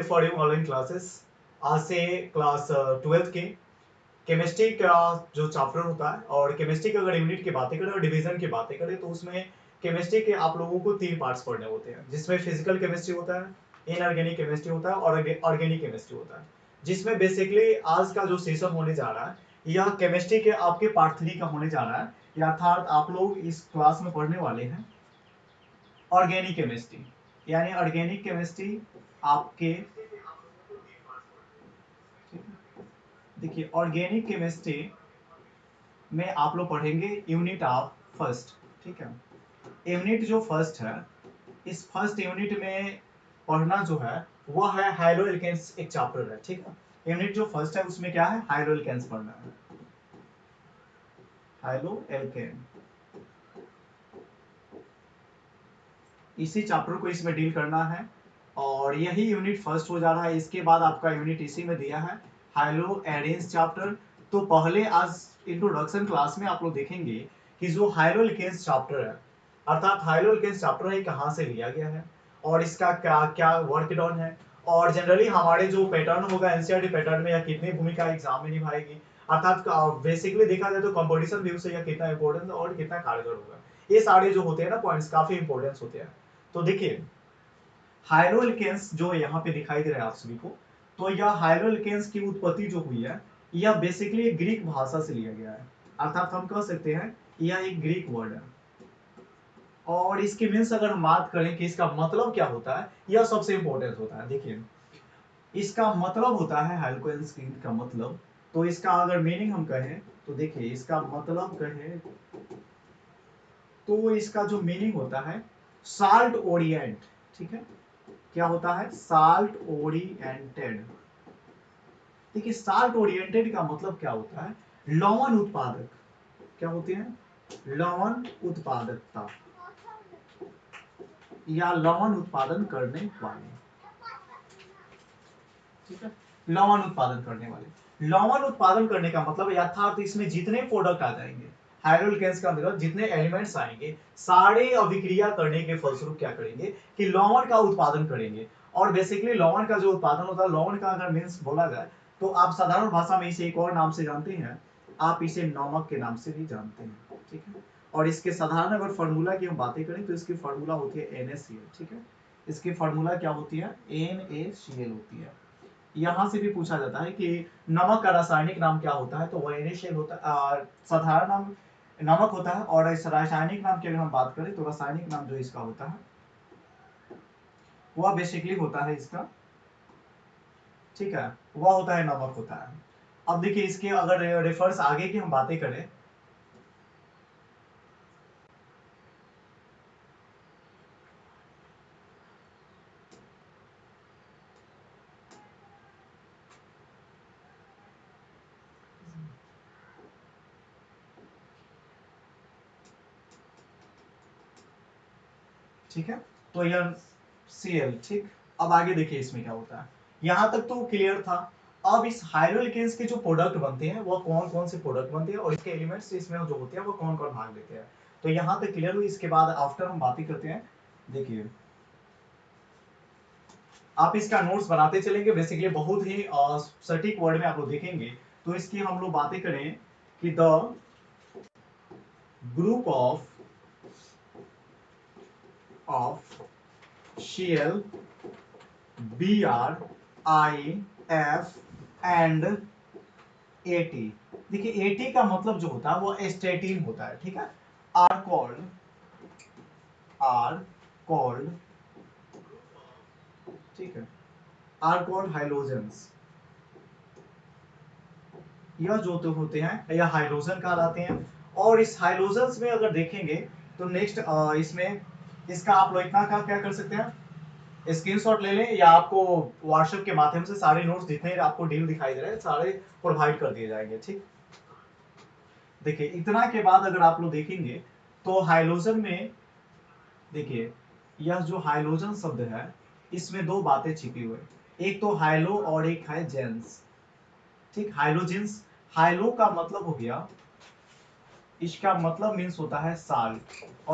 For you online classes. आज से class 12th के केमिस्ट्री का जो चैप्टर होता है, और केमिस्ट्री की अगर यूनिट की बातें करें और डिवीजन की बातें करें तो उसमें केमिस्ट्री के आप लोगों को 3 पार्ट्स पढ़ने होते हैं, जिसमें फिजिकल केमिस्ट्री होता है, इनऑर्गेनिक केमिस्ट्री होता है और ऑर्गेनिक केमिस्ट्री होता है। जिसमें बेसिकली आज का जो सेशन होने जा रहा है यह केमिस्ट्री के आपके पार्ट 3 का होने जा रहा है, अर्थात आप लोग इस क्लास में पढ़ने वाले हैं ऑर्गेनिक केमिस्ट्री। यानी ऑर्गेनिक केमिस्ट्री आपके, देखिए ऑर्गेनिक केमिस्ट्री में आप लोग पढ़ेंगे यूनिट ऑफ फर्स्ट। ठीक है, यूनिट जो फर्स्ट है, इस फर्स्ट यूनिट में पढ़ना जो है वह है हाइड्रो एल्केन्स, एक चैप्टर है। ठीक है, यूनिट जो फर्स्ट है उसमें क्या है, हाइड्रो एल्केन्स पढ़ना है, हाइड्रो एल्केन। इसी चैप्टर को इसमें डील करना है और यही यूनिट फर्स्ट हो जा रहा है। इसके बाद आपका यूनिट इसी में दिया है हाइड्रो एडेन्स चैप्टर। तो पहले आज इंट्रोडक्शन क्लास में आप लोग देखेंगे कि जो हाइड्रो एल्केन्स चैप्टर है, अर्थात हाइड्रो एल्केन्स चैप्टर है कहाँ से लिया गया है और इसका क्या क्या वर्क डाउन है, और जनरली हमारे जो पैटर्न होगा एनसीईआरटी पैटर्न में यह कितनी भूमिका एग्जाम में निभाएगी, अर्थात बेसिकली देखा जाए तो कंपटीशन व्यू से यह कितना इंपॉर्टेंट और कितना कारगर होगा। ये सारे जो होते हैं ना पॉइंट्स काफी इंपॉर्टेंस होते हैं। तो देखिए हाइड्रो एल्केन्स जो यहाँ पे दिखाई दे रहा है आप सभी को, तो यह हाइड्रो एल्केन्स की उत्पत्ति जो हुई है यह बेसिकली ग्रीक भाषा से लिया गया है, अर्थात हम कह सकते हैं यह एक ग्रीक वर्ड है। और इसकी मीन्स अगर हम बात करें कि इसका मतलब क्या होता है, यह सबसे इंपॉर्टेंट होता है। देखिए इसका मतलब होता है हाइड्रो एल्केन का मतलब, तो इसका अगर मीनिंग हम कहें तो देखिए इसका मतलब कहें तो इसका जो मीनिंग होता है साल्ट ओरिएंट। ठीक है, क्या होता है, साल्ट ओरिएंटेड। देखिए साल्ट ओरिएंटेड का मतलब क्या होता है, लवण उत्पादक। क्या होते हैं, लवण उत्पादकता या लवण उत्पादन करने वाले। ठीक है, लवण उत्पादन करने वाले। लवण उत्पादन करने का मतलब यथार्थ इसमें जितने प्रोडक्ट आ जाएंगे हाइड्रो एल्केन्स का मतलब जितने एलिमेंट्स आएंगे सारे अभिक्रिया करने के फलस्वरूप क्या करेंगे कि लवण का उत्पादन करेंगे। और बेसिकली लवण का जो उत्पादन होता है, लवण का अगर मीन्स बोला जाए तो आप साधारण भाषा में इसे एक और नाम से जानते हैं, आप इसे नमक के नाम से भी जानते हैं। ठीक है, और इसके साधारण अगर फार्मूला की हम बातें करें तो इसकी फार्मूला होती है NaCl। ठीक है, इसकी फार्मूला क्या होती है, NaCl होती है। यहाँ से भी पूछा जाता है कि नमक का रासायनिक नाम क्या होता है, तो वह NaCl होता है। साधारण नाम नमक होता है, और इस रासायनिक नाम की अगर हम बात करें तो रासायनिक नाम जो इसका होता है वह बेसिकली होता है इसका, ठीक है, वह होता है नमक होता है। अब देखिए इसके अगर रेफर्स आगे की हम बातें करें, ठीक है, तो यह Cl। ठीक, अब आगे देखिए इसमें क्या होता है, यहां तक तो क्लियर था। अब इस हाइड्रो एल्केन्स के जो प्रोडक्ट बनते हैं वह कौन कौन से प्रोडक्ट बनते हैं और इसके एलिमेंट्स इसमें जो होते हैं वो कौन कौन भाग लेते हैं, तो यहां तक क्लियर हुई। इसके बाद आफ्टर हम बातें करते हैं, देखिए आप इसका नोट्स बनाते चलेंगे, बेसिकली बहुत ही सटीक वर्ड में आप लोग देखेंगे। तो इसकी हम लोग बातें करें कि the group of Cl, Br, I, F and AT। देखिए AT का मतलब जो होता है वो एस्टेटीन होता है। ठीक है, आर कॉल्ड, ठीक है, आर कॉल्ड हाइड्रोजन्स। यह जो तो होते हैं यह हाइड्रोजन कहलाते हैं। और इस हाइड्रोजन्स में अगर देखेंगे तो नेक्स्ट इसमें इसका आप लोग इतना का क्या कर सकते हैं, स्क्रीनशॉट ले लें या आपको व्हाट्सएप के माध्यम से सारे नोट्स जितने आपको डील दिखाई दे रहे हैं सारे प्रोवाइड कर दिए जाएंगे। ठीक, देखिए इतना के बाद अगर आप लोग देखेंगे तो हाइड्रोजन में देखिए यह जो हाइड्रोजन शब्द है इसमें दो बातें छिपी हुई, एक तो हाइलो और एक है जेंस। ठीक, हाइड्रोजेंस, हाइलो का मतलब हो गया, इसका मतलब मीन्स होता है साल्ट।